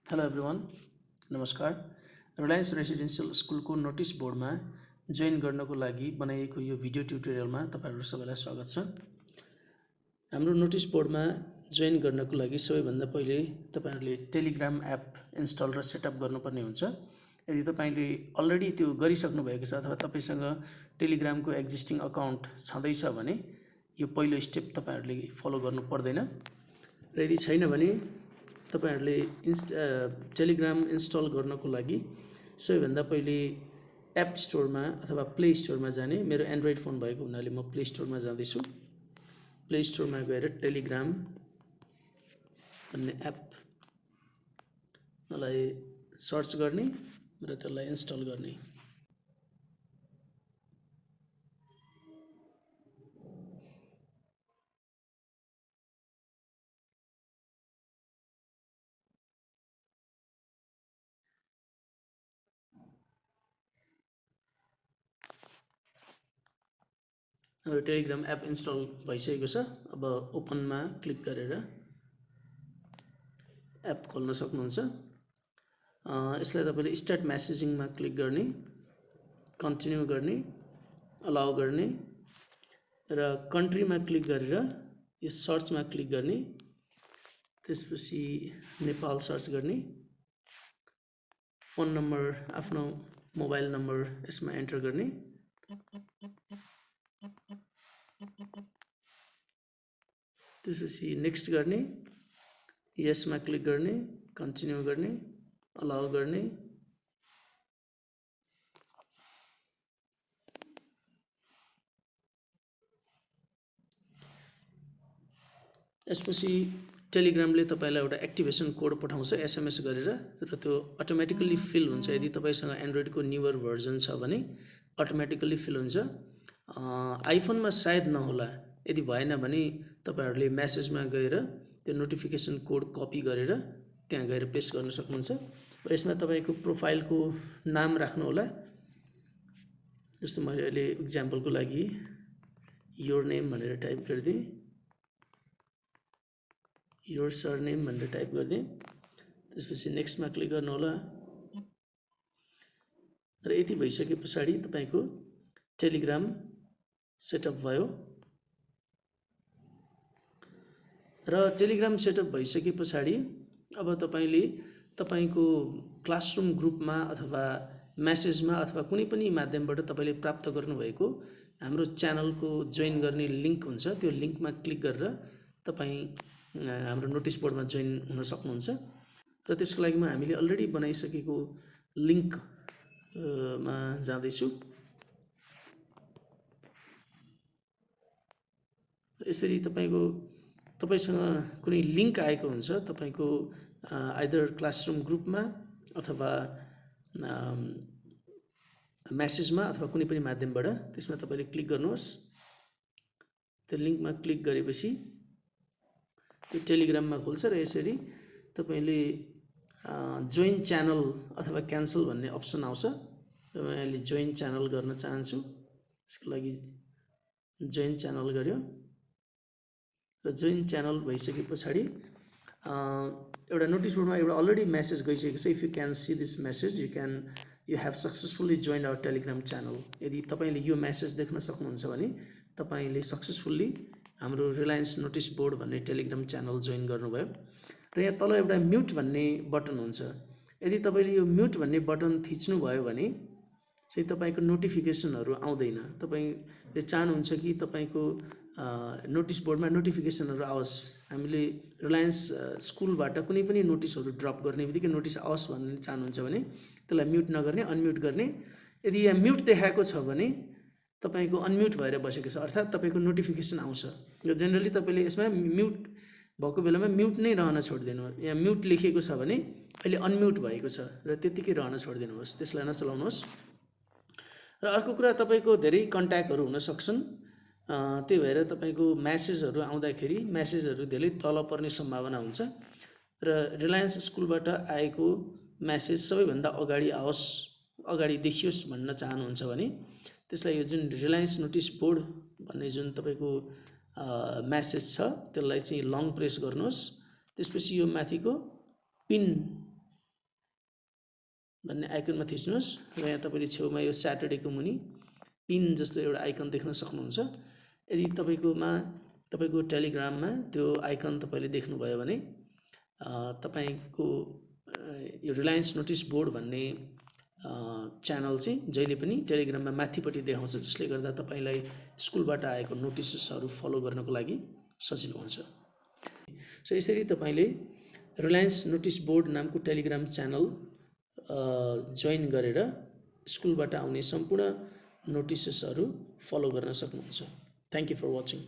Hello everyone नमस्कार। Reliance residential स्कुलको notice बोर्डमा जोइन गर्नको लागि बनाइएको यो भिडियो ट्युटोरियलमा तपाईहरु सबैलाई स्वागत छ। हाम्रो नोटिस बोर्डमा जोइन गर्नको लागि सबैभन्दा पहिले तपाईहरुले टेलिग्राम एप इन्स्टल र सेटअप गर्नुपर्ने हुन्छ। यदि तपाईले अलरेडी त्यो गरिसक्नु भएको छ अथवा तपाईसँग टेलिग्रामको एक्जिस्टिङ अकाउन्ट छँदैछ भने यो पहिलो स्टेप तपाईहरुले फलो गर्नु पर्दैन र यदि छैन भने तपाईहरुले टेलिग्राम इन्स्टल गर्नको लागि सबैभन्दा पहिले एप स्टोरमा अथवा प्ले स्टोरमा जाने। मेरो एन्ड्रोइड फोन भएको हुनाले म प्ले स्टोरमा जाँदैछु। प्ले स्टोरमा गएर टेलिग्राम भन्ने एपलाई सर्च गर्ने र त्यसलाई इन्स्टल गर्ने। टेलिग्राम एप इन्स्टल भइसकेको छ। अब ओपनमा क्लिक गरेर एप खोल्न सक्नुहुन्छ। यसलाई तपाईले स्टार्ट मेसेजिङमा क्लिक गर्ने, कन्टिन्यू गर्ने, अलाउ गर्ने र कन्ट्रीमा क्लिक गरेर यो सर्चमा क्लिक गर्ने। त्यसपछि नेपाल सर्च गर्ने। फोन नम्बर आफ्नो मोबाइल नम्बर यसमा एन्टर गर्ने। त्यसपछि नेक्स्ट गर्ने, यसमा क्लिक गर्ने, कन्टिन्यू गर्ने, अलाउ गर्ने। यसपछि टेलिग्रामले तपाईलाई एउटा एक्टिभेसन कोड पठाउँछ एसएमएस गरेर र त्यो अटोमेटिकली फिल हुन्छ। यदि तपाईसँग एन्ड्रोइडको न्युवर भर्जन छ भने अटोमेटिकली फिल हुन्छ। आइफोनमा सायद नहोला। यदि भएन भने तपाईहरुले मेसेजमा गएर त्यो नोटिफिकेसन कोड कपी गरेर त्यहाँ गएर पेस्ट गर्न सक्नुहुन्छ। र यसमा तपाईको प्रोफाइलको नाम राख्नु होला। जस्तो मैले अहिले एक्जाम्पलको लागि योर नेम भनेर टाइप गर्दिए, योर सरनेम भनेर टाइप गर्दिए। त्यसपछि नेक्स्टमा क्लिक गर्नु होला र यति भइसके पछाडि तपाईको टेलिग्राम सेटअप भयो। र टेलिग्राम सेटअप भइसके पछाडि अब तपाईले तपाईको क्लासरुम ग्रुपमा अथवा मेसेजमा अथवा कुनै पनि माध्यमबाट तपाईले प्राप्त गर्नुभएको हाम्रो च्यानलको जोइन गर्ने लिंक हुन्छ। त्यो लिंकमा क्लिक गरेर तपाई हाम्रो नोटिस बोर्डमा जोइन हुन सक्नुहुन्छ। र त्यसको लागि हामीले अलरेडी बनाइसकेको लिंक मा जाँदैछु। यसरी तपाईसँग कुनै लिंक आएको हुन्छ तपाईको आइदर क्लासरुम ग्रुपमा अथवा मेसेजमा अथवा कुनै पनि माध्यमबाट। त्यसमा तपाईले क्लिक गर्नुहोस्। त्यो लिंकमा क्लिक गरेपछि त्यो टेलिग्राममा खोल्छ र यसरी तपाईले जोइन च्यानल अथवा क्यान्सल भन्ने अप्सन आउँछ। र म अहिले जोइन च्यानल गर्न चाहन्छु। यसको लागि जोइन च्यानल गर्यो र जोइन च्यानल भइसके पछाडि एउटा नोटिस बोर्डमा एउटा अलरेडी मेसेज गइसकेको छ। If you can see this message you have successfully joined our Telegram channel. यदि तपाईले यो मेसेज देख्न सक्नुहुन्छ भने तपाईले सक्सेसफुली हाम्रो रिलायन्स नोटिस बोर्ड भन्ने टेलिग्राम च्यानल जोइन गर्नुभयो। र यहाँ तल एउटा म्युट भन्ने बटन हुन्छ। यदि तपाईले यो म्युट भन्ने बटन थिच्नु भयो भने चाहिँ तपाईको नोटिफिकेसनहरु आउँदैन। तपाईले चाहनुहुन्छ कि तपाईको नोटिस बोर्डमा नोटिफिकेसनहरु आओस्। हामीले रिलायन्स स्कुलबाट कुनै पनि नोटिसहरु ड्रप गर्ने बित्तिकै नोटिस आओस् भन्ने चाहनुहुन्छ भने त्यसलाई म्युट नगर्ने, अनम्युट गर्ने। यदि यहाँ म्युट देखाएको छ भने तपाईको अनम्युट भएर बसेको छ, अर्थात तपाईको नोटिफिकेसन आउँछ। र जनरली तपाईले यसमा म्युट भएको बेलामा म्युट नै रहन छोड्दिनु। यहाँ म्युट लेखिएको छ भने अहिले अनम्युट भएको छ र त्यतिकै रहन छोड्दिनुहोस्, त्यसलाई नचलाउनुहोस्। र अर्को कुरा तपाईको धेरै कन्ट्याक्टहरु हुन सक्छन्। त्यही भएर तपाईको मेसेजहरु आउँदाखेरि मेसेजहरु धेरै तल पर्ने सम्भावना हुन्छ। र रिलायन्स स्कुलबाट आएको मेसेज सबैभन्दा अगाडि आओस्, अगाडि देखियोस् भन्न चाहनुहुन्छ भने त्यसलाई यो जुन रिलायन्स नोटिस बोर्ड भन्ने जुन तपाईको मेसेज छ त्यसलाई चाहिँ लङ प्रेस गर्नुहोस्। त्यसपछि यो माथिको पिन भन्ने आइकनमा थिच्नुहोस् र यहाँ तपाईँले छेउमा यो स्याटरडेको मुनि पिन जस्तो एउटा आइकन देख्न सक्नुहुन्छ। यदि तपाईँको टेलिग्राममा त्यो आइकन तपाईँले देख्नुभयो भने तपाईँको यो रिलायन्स नोटिस बोर्ड भन्ने च्यानल चाहिँ जहिले पनि टेलिग्राममा माथिपट्टि देखाउँछ, जसले गर्दा तपाईँलाई स्कुलबाट आएको नोटिसेसहरू फलो गर्नको लागि सजिलो हुन्छ। सो यसरी तपाईँले रिलायन्स नोटिस बोर्ड नामको टेलिग्राम च्यानल जोइन गरेर स्कुलबाट आउने सम्पूर्ण नोटिसेसहरू फलो गर्न सक्नुहुन्छ। Thank you for watching.